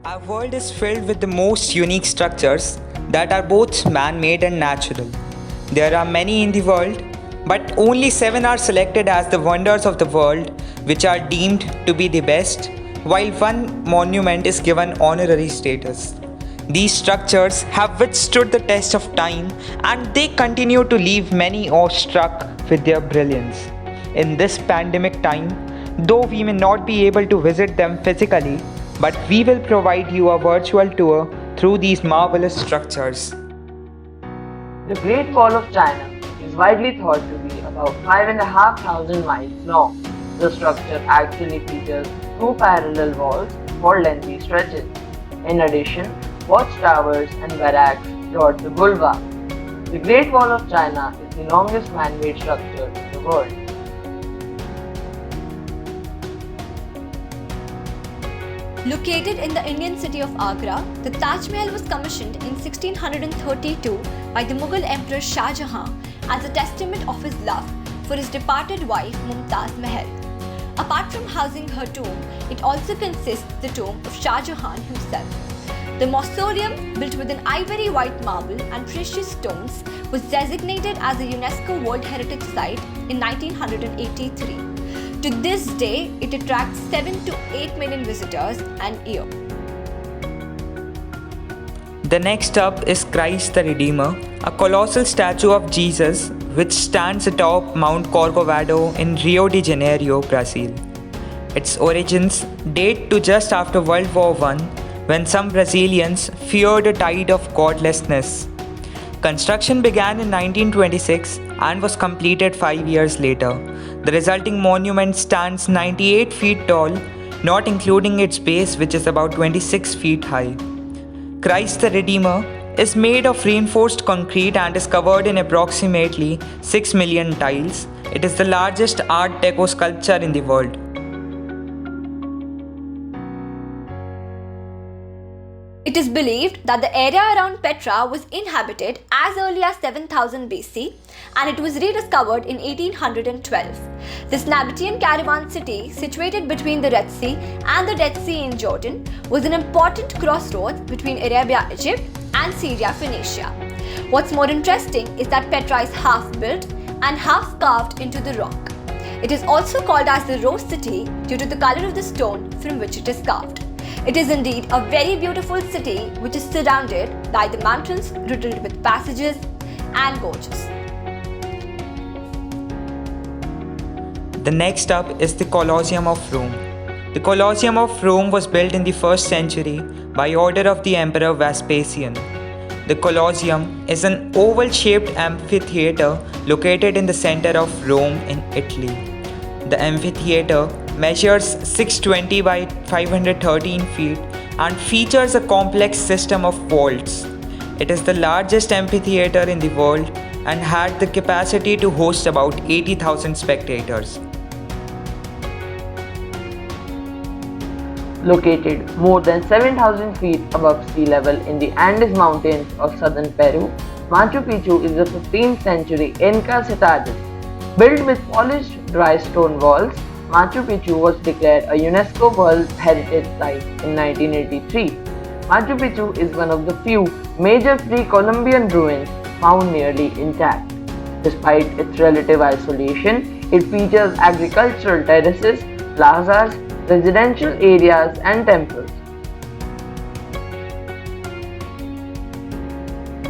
Our world is filled with the most unique structures that are both man-made and natural. There are many in the world, but only 7 are selected as the wonders of the world, which are deemed to be the best, while one monument is given honorary status. These structures have withstood the test of time and they continue to leave many awestruck with their brilliance. In this pandemic time, though we may not be able to visit them physically, but we will provide you a virtual tour through these marvelous structures. The Great Wall of China is widely thought to be about 5,500 miles long. The structure actually features two parallel walls for lengthy stretches. In addition, watchtowers and barracks dot the boulevard. The Great Wall of China is the longest man-made structure in the world. Located in the Indian city of Agra, the Taj Mahal was commissioned in 1632 by the Mughal Emperor Shah Jahan as a testament of his love for his departed wife Mumtaz Mahal. Apart from housing her tomb, it also consists the tomb of Shah Jahan himself. The mausoleum, built with an ivory white marble and precious stones, was designated as a UNESCO World Heritage Site in 1983. To this day, it attracts 7 to 8 million visitors an year. The next up is Christ the Redeemer, a colossal statue of Jesus which stands atop Mount Corcovado in Rio de Janeiro, Brazil. Its origins date to just after World War I, when some Brazilians feared a tide of godlessness. Construction began in 1926 and was completed 5 years later. The resulting monument stands 98 feet tall, not including its base, which is about 26 feet high. Christ the Redeemer is made of reinforced concrete and is covered in approximately 6 million tiles. It is the largest Art Deco sculpture in the world. It is believed that the area around Petra was inhabited as early as 7000 BC and it was rediscovered in 1812. This Nabatean caravan city, situated between the Red Sea and the Dead Sea in Jordan, was an important crossroads between Arabia, Egypt and Syria, Phoenicia. What's more interesting is that Petra is half built and half carved into the rock. It is also called as the Rose City due to the color of the stone from which it is carved. It is indeed a very beautiful city which is surrounded by the mountains riddled with passages and gorges. The next up is the Colosseum of Rome. The Colosseum of Rome was built in the 1st century by order of the Emperor Vespasian. The Colosseum is an oval-shaped amphitheater located in the center of Rome in Italy. The amphitheater measures 620 by 513 feet and features a complex system of vaults. It is the largest amphitheater in the world and had the capacity to host about 80,000 spectators. Located more than 7,000 feet above sea level in the Andes Mountains of southern Peru, Machu Picchu is a 15th century Inca citadel. Built with polished dry stone walls, Machu Picchu was declared a UNESCO World Heritage Site in 1983. Machu Picchu is one of the few major pre-Columbian ruins found nearly intact. Despite its relative isolation, it features agricultural terraces, plazas, residential areas and temples.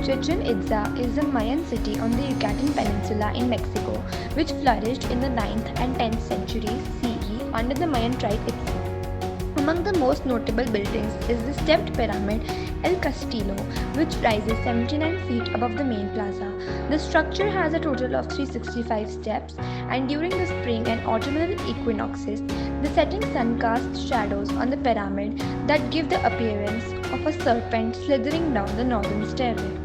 Chichen Itza is a Mayan city on the Yucatan Peninsula in Mexico, which flourished in the 9th and 10th centuries CE under the Mayan tribe itself. Among the most notable buildings is the stepped pyramid El Castillo, which rises 79 feet above the main plaza. The structure has a total of 365 steps, and during the spring and autumnal equinoxes, the setting sun casts shadows on the pyramid that give the appearance of a serpent slithering down the northern stairway.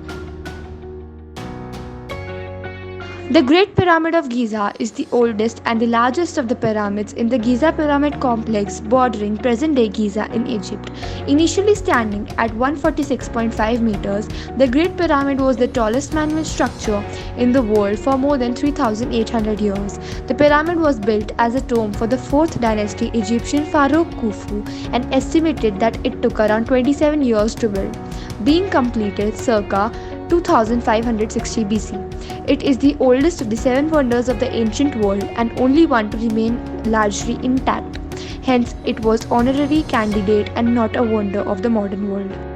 The Great Pyramid of Giza is the oldest and the largest of the pyramids in the Giza Pyramid complex bordering present-day Giza in Egypt. Initially standing at 146.5 meters, the Great Pyramid was the tallest man-made structure in the world for more than 3,800 years. The pyramid was built as a tomb for the 4th dynasty Egyptian pharaoh Khufu and estimated that it took around 27 years to build, being completed circa 2560 BC. It is the oldest of the 7 wonders of the ancient world and only one to remain largely intact. Hence, it was honorary candidate and not a wonder of the modern world.